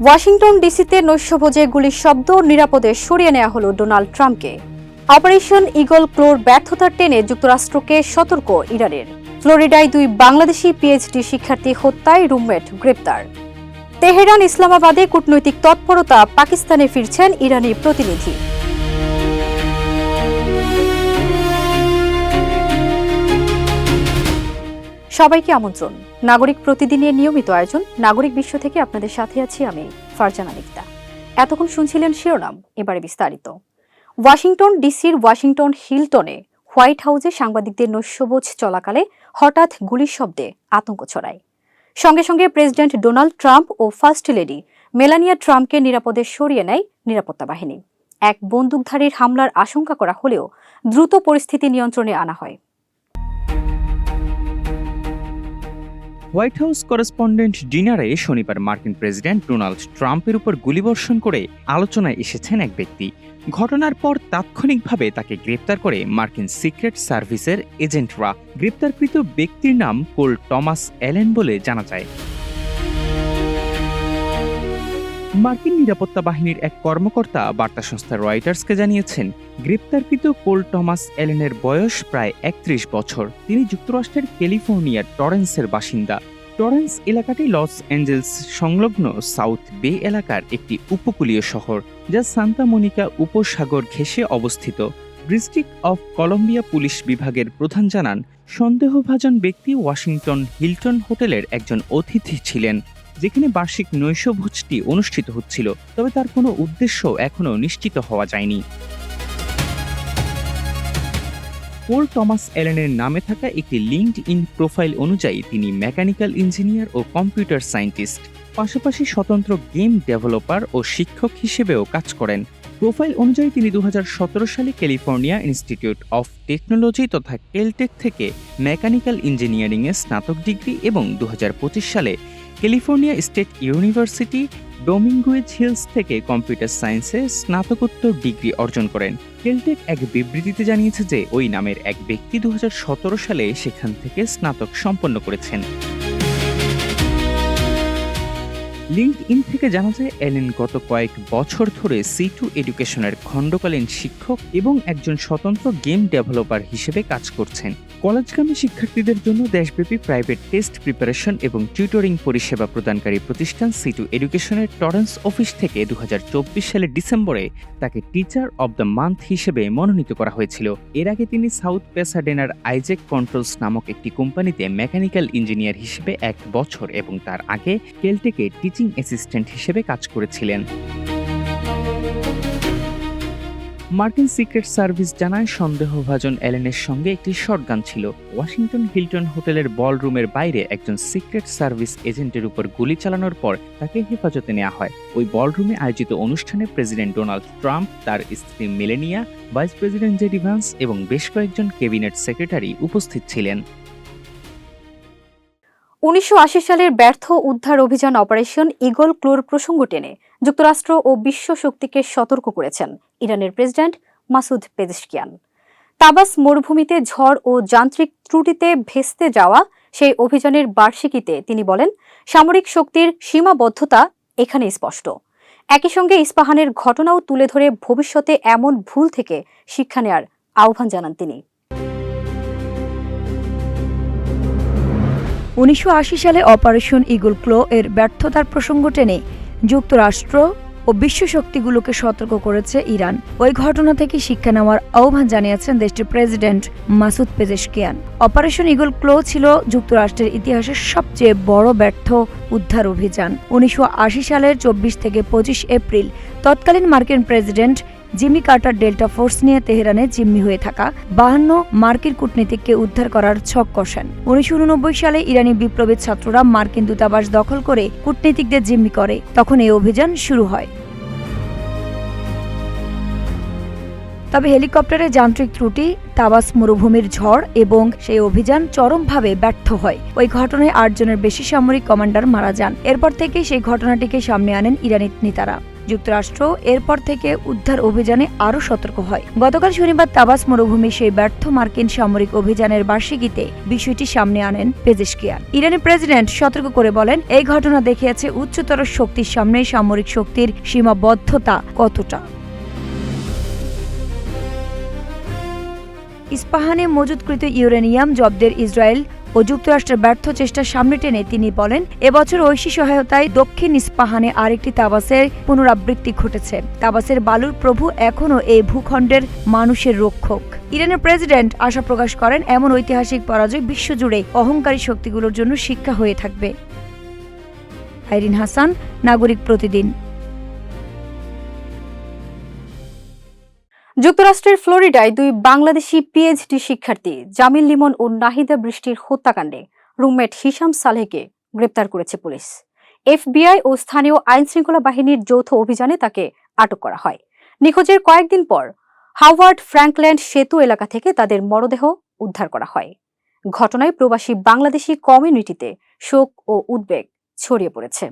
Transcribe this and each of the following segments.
Washington ডিসিতে নৈশভোজে গুলির শব্দ, নিরাপদে সরিয়ে নেওয়া হলো ডোনাল্ড ট্রাম্পকে। অপারেশন ঈগল ক্লোর ব্যর্থতার টেনে যুক্তরাষ্ট্রকে সতর্ক ইরানের। ফ্লোরিডায় 2 বাংলাদেশি পিএইচডি শিক্ষার্থী হত্যায় রুমমেট গ্রেপ্তার। তেহরান ইসলামাবাদে কূটনৈতিক তৎপরতা, পাকিস্তানে ফিরছেন ইরানি প্রতিনিধি। সবাইকে আমন্ত্রণ। নাগরিক প্রতিদিনের নিয়মিত আয়োজন নাগরিক বিশ্ব থেকে আপনাদের সাথে আছি আমি ফারজানা নিক্তা। এতক্ষণ শুনছিলেন শিরোনাম, এবারে বিস্তারিত। ওয়াশিংটন ডিসির ওয়াশিংটন হিলটনে হোয়াইট হাউসে সাংবাদিকদের নৈশভোজ চলাকালে হঠাৎ গুলির শব্দে আতঙ্ক ছড়ায়। সঙ্গে সঙ্গে প্রেসিডেন্ট ডোনাল্ড ট্রাম্প ও ফার্স্ট লেডি মেলানিয়া ট্রাম্পকে নিরাপদে সরিয়ে নেয় নিরাপত্তা বাহিনী। এক বন্দুকধারীর হামলার আশঙ্কা করা হলেও দ্রুত পরিস্থিতি নিয়ন্ত্রণে আনা হয়। হোয়াইট হাউস করেসপন্ডেন্ট ডিনারে শনিবার মার্কিন প্রেসিডেন্ট ডোনাল্ড ট্রাম্পের উপর গুলিবর্ষণ করে আলোচনায় এসেছেন এক ব্যক্তি। ঘটনার পর তাৎক্ষণিকভাবে তাকে গ্রেপ্তার করে মার্কিন সিক্রেট সার্ভিসের এজেন্টরা। গ্রেপ্তারকৃত ব্যক্তির নাম কোল টমাস অ্যালেন বলে জানা যায়। মার্কিন নিরাপত্তা বাহিনীর এক কর্মকর্তা বার্তা সংস্থা রয়টার্সকে জানিয়েছেন, গ্রেপ্তারকৃত কোল টমাস অ্যালেনের বয়স প্রায় 31 বছর। তিনি যুক্তরাষ্ট্রের ক্যালিফোর্নিয়ার টরেন্সের বাসিন্দা। টরেন্স এলাকাটি লস অ্যাঞ্জেলস সংলগ্ন সাউথ বে এলাকার একটি উপকূলীয় শহর, যা সান্তা মনিকা উপসাগর ঘেঁষে অবস্থিত। ডিস্ট্রিক্ট অফ কলম্বিয়া পুলিশ বিভাগের প্রধান জানান, সন্দেহভাজন ব্যক্তি ওয়াশিংটন হিলটন হোটেলের একজন অতিথি ছিলেন, যেখানে বার্ষিক নৈশভোজটি অনুষ্ঠিত হচ্ছিল। তবে তার কোনো উদ্দেশ্য এখনও নিশ্চিত হওয়া যায়নি। কোল টমাস অ্যালেনের নামে থাকা একটি লিঙ্কড-ইন প্রোফাইল অনুযায়ী তিনি মেকানিক্যাল ইঞ্জিনিয়ার ও কম্পিউটার সায়েন্টিস্ট, পাশাপাশি স্বতন্ত্র গেম ডেভেলপার ও শিক্ষক হিসেবেও কাজ করেন। প্রোফাইল অনুযায়ী তিনি 2017 সালে ক্যালিফোর্নিয়া ইনস্টিটিউট অফ টেকনোলজি তথা কেলটেক থেকে মেকানিক্যাল ইঞ্জিনিয়ারিংয়ে স্নাতক ডিগ্রি এবং 2025 সালে ক্যালিফোর্নিয়া স্টেট ইউনিভার্সিটি ডোমিঙ্গুয়েজ হিলস থেকে কম্পিউটার সায়েন্সে স্নাতকোত্তর ডিগ্রি অর্জন করেন। কেলটেক এক বিবৃতিতে জানিয়েছে যে ওই নামের এক ব্যক্তি 2017 সালে সেখান থেকে স্নাতক সম্পন্ন করেছেন। লিঙ্কড-ইন থেকে জানা যায়, অ্যালেন গত কয়েক বছর ধরে C2 এডুকেশনের খণ্ডকালীন শিক্ষক এবং একজন স্বতন্ত্র গেম ডেভেলপার হিসেবে কাজ করছেন। কলেজগামী শিক্ষার্থীদের জন্য দেশব্যাপী প্রাইভেট টেস্ট প্রিপারেশন এবং টিউটরিং পরিষেবা প্রদানকারী প্রতিষ্ঠান C2 এডুকেশনের টরেন্স অফিস থেকে 2024 সালের ডিসেম্বরে তাকে টিচার অব দ্য মান্থ হিসেবে মনোনীত করা হয়েছিল। এর আগে তিনি সাউথ প্যাসাডেনার আইজেক কন্ট্রোলস নামক একটি কোম্পানিতে মেকানিক্যাল ইঞ্জিনিয়ার হিসেবে 1 বছর এবং তার আগে কেলটেকে টিচিং অ্যাসিস্ট্যান্ট হিসেবে কাজ করেছিলেন। মার্কিন সিক্রেট সার্ভিস জানায়, সন্দেহভাজন অ্যালেনের সঙ্গে একটি শটগান ছিল। ওয়াশিংটন হিলটন হোটেলের বলরুমের বাইরে একজন সিক্রেট সার্ভিস এজেন্টের উপর গুলি চালানোর পর তাকে হেফাজতে নেওয়া হয়। ওই বলরুমে আয়োজিত অনুষ্ঠানে প্রেসিডেন্ট ডোনাল্ড ট্রাম্প, তার স্ত্রী Melania, vice president JD Vance এবং বেশ কয়েকজন ক্যাবিনেট সেক্রেটারি উপস্থিত ছিলেন। 1980 সালের ব্যর্থ উদ্ধার অভিযান অপারেশন ঈগল ক্লোর প্রসঙ্গ টেনে যুক্তরাষ্ট্র ও বিশ্ব শক্তিকে সতর্ক করেছেন ইরানের প্রেসিডেন্ট মাসুদ পেজেশকিয়ান। তাবাস মরুভূমিতে ঝড় ও যান্ত্রিক ত্রুটিতে ভেস্তে যাওয়া সেই অভিযানের বার্ষিকীতে তিনি বলেন, সামরিক শক্তির সীমাবদ্ধতা এখানে স্পষ্ট। একই সঙ্গে ইস্পাহানের ঘটনাও তুলে ধরে ভবিষ্যতে এমন ভুল থেকে শিক্ষা নেয়ার আহ্বান জানান তিনি। 1980 সালে অপারেশন ঈগল ক্লো এর ব্যর্থতার প্রসঙ্গ টেনে যুক্তরাষ্ট্র ও বিশ্ব শক্তিগুলোকে সতর্ক করেছে ইরান। ওই ঘটনা থেকে শিক্ষা নেওয়ার আহ্বান জানিয়েছেন দেশটির president Masoud Pezeshkian. Operation Eagle Claw ছিল যুক্তরাষ্ট্রের ইতিহাসের সবচেয়ে বড় ব্যর্থ উদ্ধার অভিযান। 1980 সালের 24 থেকে 25 এপ্রিল তৎকালীন মার্কিন president Jimmy Carter delta force নিয়ে তেহরানে জিম্মি হয়ে থাকা 52 মার্কিন কূটনীতিককে উদ্ধার করার ছক কষেন। 1989 সালে ইরানি বিপ্লবী ছাত্ররা মার্কিন দূতাবাস দখল করে কূটনীতিকদের জিম্মি করে। তখন এই অভিযান শুরু হয়। তবে হেলিকপ্টারের যান্ত্রিক ত্রুটি, তাবাস মরুভূমির ঝড় এবং সেই অভিযান চরমভাবে ব্যর্থ হয়। ওই ঘটনায় 8 জনের বেশি সামরিক কমান্ডার মারা যান। এরপর থেকেই সেই ঘটনাটিকে সামনে আনেন ইরানি নেতারা। যুক্তরাষ্ট্র এরপর থেকে উদ্ধার অভিযানে আরও সতর্ক হয়। গতকাল শনিবার তাবাস মরুভূমি সেই ব্যর্থ মার্কিন সামরিক অভিযানের বার্ষিকীতে বিষয়টি সামনে আনেন পেজেশকিয়ান। ইরানের প্রেসিডেন্ট সতর্ক করে বলেন, এই ঘটনা দেখিয়েছে উচ্চতর শক্তির সামনে সামরিক শক্তির সীমাবদ্ধতা কতটা। ইস্পাহানে মজুতকৃত ইউরেনিয়াম জব্দের ইসরায়েল ও যুক্তরাষ্ট্রের ব্যর্থ চেষ্টার সামনে টেনে তিনি বলেন, এবছর ঐশী সহায়তায় দক্ষিণ ইস্পাহানে আরেকটি তাবাসের পুনরাবৃত্তি ঘটেছে। তাবাসের বালুর প্রভু এখনও এই ভূখণ্ডের মানুষের রক্ষক। ইরানের প্রেসিডেন্ট আশা প্রকাশ করেন, এমন ঐতিহাসিক পরাজয় বিশ্বজুড়ে অহংকারী শক্তিগুলোর জন্য শিক্ষা হয়ে থাকবে। আইরিন হাসান, নাগরিক প্রতিদিন। যুক্তরাষ্ট্রের ফ্লোরিডায় দুই বাংলাদেশি পিএইচডি শিক্ষার্থী জামিল লিমন ও নাহিদা বৃষ্টির হত্যাকাণ্ডে রুমমেট হিশাম সালেহকে গ্রেপ্তার করেছে পুলিশ। এফবিআই ও স্থানীয় আইনশৃঙ্খলা বাহিনীর যৌথ অভিযানে তাকে আটক করা হয়। নিখোঁজের কয়েকদিন পর হাওয়ার্ড ফ্র্যাঙ্কল্যান্ড সেতু এলাকা থেকে তাদের মরদেহ উদ্ধার করা হয়। ঘটনায় প্রবাসী বাংলাদেশি কমিউনিটিতে শোক ও উদ্বেগ ছড়িয়ে পড়েছে।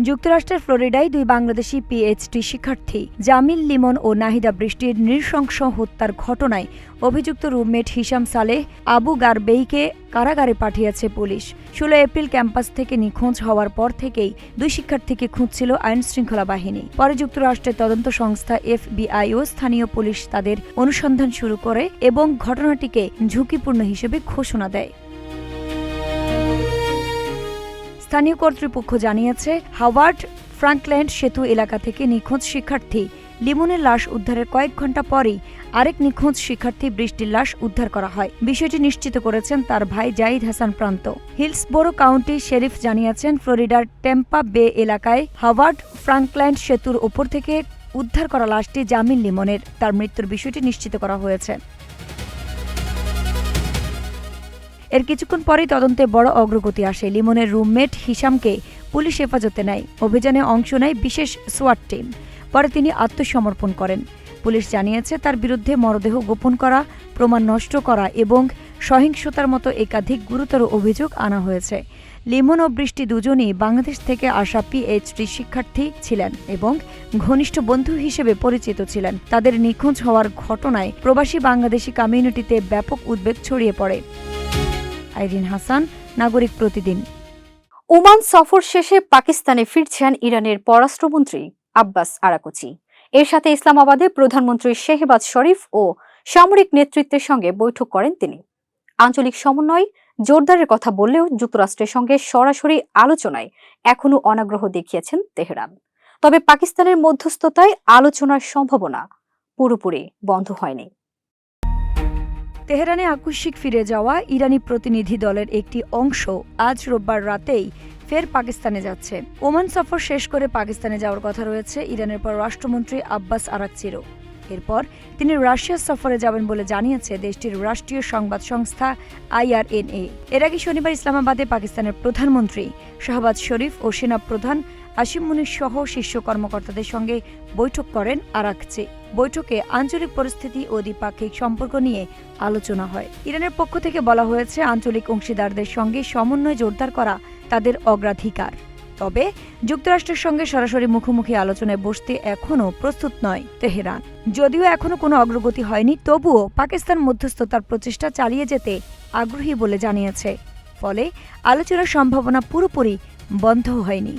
যুক্তরাষ্ট্রের ফ্লোরিডায় দুই বাংলাদেশি পিএইচডি শিক্ষার্থী জামিল লিমন ও নাহিদা বৃষ্টির নৃশংস হত্যার ঘটনায় অভিযুক্ত রুমমেট হিশাম সালেহ আবু গারবেইকে কারাগারে পাঠিয়েছে পুলিশ। 16 এপ্রিল ক্যাম্পাস থেকে নিখোঁজ হওয়ার পর থেকেই দুই শিক্ষার্থীকে খুঁজছিল আইনশৃঙ্খলা বাহিনী। পরে যুক্তরাষ্ট্রের তদন্ত সংস্থা এফবিআই ও স্থানীয় পুলিশ তাদের অনুসন্ধান শুরু করে এবং ঘটনাটিকে ঝুঁকিপূর্ণ হিসেবে ঘোষণা দেয়। স্থানীয় কর্তৃপক্ষ জানিয়েছে, হাওয়ার্ড ফ্র্যাঙ্কল্যান্ড সেতু এলাকা থেকে নিখোঁজ শিক্ষার্থী লিমনের লাশ উদ্ধারের কয়েক ঘণ্টা পরেই আরেক নিখোঁজ শিক্ষার্থী বৃষ্টির লাশ উদ্ধার করা হয়। বিষয়টি নিশ্চিত করেছেন তার ভাই জাহিদ হাসান প্রান্ত। হিলসবোরো কাউন্টি শেরিফ জানিয়েছেন, ফ্লোরিডার টেম্পা বে এলাকায় হাওয়ার্ড ফ্র্যাঙ্কল্যান্ড সেতুর ওপর থেকে উদ্ধার করা লাশটি জামিল লিমনের। তার মৃত্যুর বিষয়টি নিশ্চিত করা হয়েছে। এর কিছুক্ষণ পরেই তদন্তে বড় অগ্রগতি আসে। লিমনের রুমমেট হিশামকে পুলিশ হেফাজতে নেয়। অভিযানে অংশ নেয় বিশেষ সোয়াট টিম। পরে তিনি আত্মসমর্পণ করেন। পুলিশ জানিয়েছে, তার বিরুদ্ধে মরদেহ গোপন করা, প্রমাণ নষ্ট করা এবং সহিংসতার মতো একাধিক গুরুতর অভিযোগ আনা হয়েছে। লিমন ও বৃষ্টি দুজনই বাংলাদেশ থেকে আসা পিএইচডি শিক্ষার্থী ছিলেন এবং ঘনিষ্ঠ বন্ধু হিসেবে পরিচিত ছিলেন। তাদের নিখোঁজ হওয়ার ঘটনায় প্রবাসী বাংলাদেশি কমিউনিটিতে ব্যাপক উদ্বেগ ছড়িয়ে পড়ে। আইরিন হাসান, নাগরিক প্রতিদিন। ওমান সফর শেষে পাকিস্তানে ফিরছেন ইরানের পররাষ্ট্রমন্ত্রী আব্বাস আরাকচি। এর সাথে ইসলামাবাদে প্রধানমন্ত্রী শেহবাজ শরীফ ও সামরিক নেতৃত্বের সঙ্গে বৈঠক করেন তিনি। আঞ্চলিক সমন্বয় জোরদারের কথা বললেও যুক্তরাষ্ট্রের সঙ্গে সরাসরি আলোচনায় এখনও অনাগ্রহ দেখিয়েছেন তেহরান। তবে পাকিস্তানের মধ্যস্থতায় আলোচনার সম্ভাবনা পুরোপুরি বন্ধ হয়নি। তেহরানে আকস্মিক ফিরে যাওয়া ইরানি প্রতিনিধি দলের একটি অংশ আজ রোববার রাতেই ফের পাকিস্তানে যাচ্ছে। ওমান সফর শেষ করে পাকিস্তানে যাওয়ার কথা রয়েছে ইরানের পররাষ্ট্রমন্ত্রী আব্বাস আরাকচিরও। এরপর তিনি রাশিয়া সফরে যাবেন বলে জানিয়েছে দেশটির রাষ্ট্রীয় সংবাদ সংস্থা IRNA। এর আগে শনিবার ইসলামাবাদে পাকিস্তানের প্রধানমন্ত্রী শাহবাজ শরীফ ও সেনাপ্রধান আসিম মুনির সহ শীর্ষ কর্মকর্তাদের সঙ্গে বৈঠক করেন আরাকচি। বৈঠকে আঞ্চলিক পরিস্থিতি ও দ্বিপাক্ষিক সম্পর্ক নিয়ে আলোচনা হয়। ইরানের পক্ষ থেকে বলা হয়েছে, আঞ্চলিক অংশীদারদের সঙ্গে সমন্বয় জোরদার করা তাদের অগ্রাধিকার। তবে যুক্তরাষ্ট্রের সঙ্গে সরাসরি মুখোমুখি আলোচনায় বসতে এখনও প্রস্তুত নয় তেহরান। যদিও এখনও কোনো অগ্রগতি হয়নি, তবুও পাকিস্তান মধ্যস্থতার প্রচেষ্টা চালিয়ে যেতে আগ্রহী বলে জানিয়েছে। ফলে আলোচনার সম্ভাবনা পুরোপুরি বন্ধ হয়নি।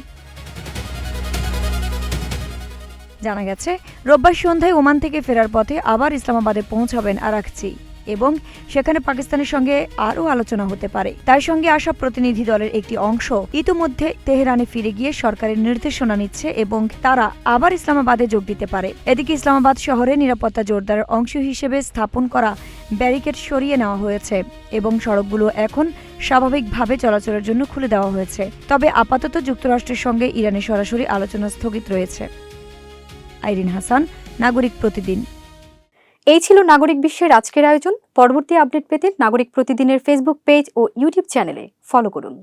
জানা গেছে, রোববার সন্ধ্যায় ওমান থেকে ফেরার পথে আবার ইসলামাবাদে পৌঁছাবেন আরাকচি এবং সেখানে পাকিস্তানের সঙ্গে আরও আলোচনা হতে পারে। তার সঙ্গে আসা প্রতিনিধি দলের একটি অংশ ইতিমধ্যে তেহরানে ফিরে গিয়ে সরকারের নির্দেশনা নিচ্ছে এবং তারা আবার ইসলামাবাদে যোগ দিতে পারে। এদিকে ইসলামাবাদ শহরে নিরাপত্তা জোরদারের অংশ হিসেবে স্থাপন করা ব্যারিকেড সরিয়ে নেওয়া হয়েছে এবং সড়কগুলো এখন স্বাভাবিকভাবে চলাচলের জন্য খুলে দেওয়া হয়েছে। তবে আপাতত যুক্তরাষ্ট্রের সঙ্গে ইরানের সরাসরি আলোচনা স্থগিত রয়েছে। আইরিন হাসান, নাগরিক প্রতিদিন। এই ছিল নাগরিক বিশ্বের আজকের আয়োজন। পরবর্তী আপডেট পেতে নাগরিক প্রতিদিনের ফেসবুক পেজ ও ইউটিউব চ্যানেলে ফলো করুন।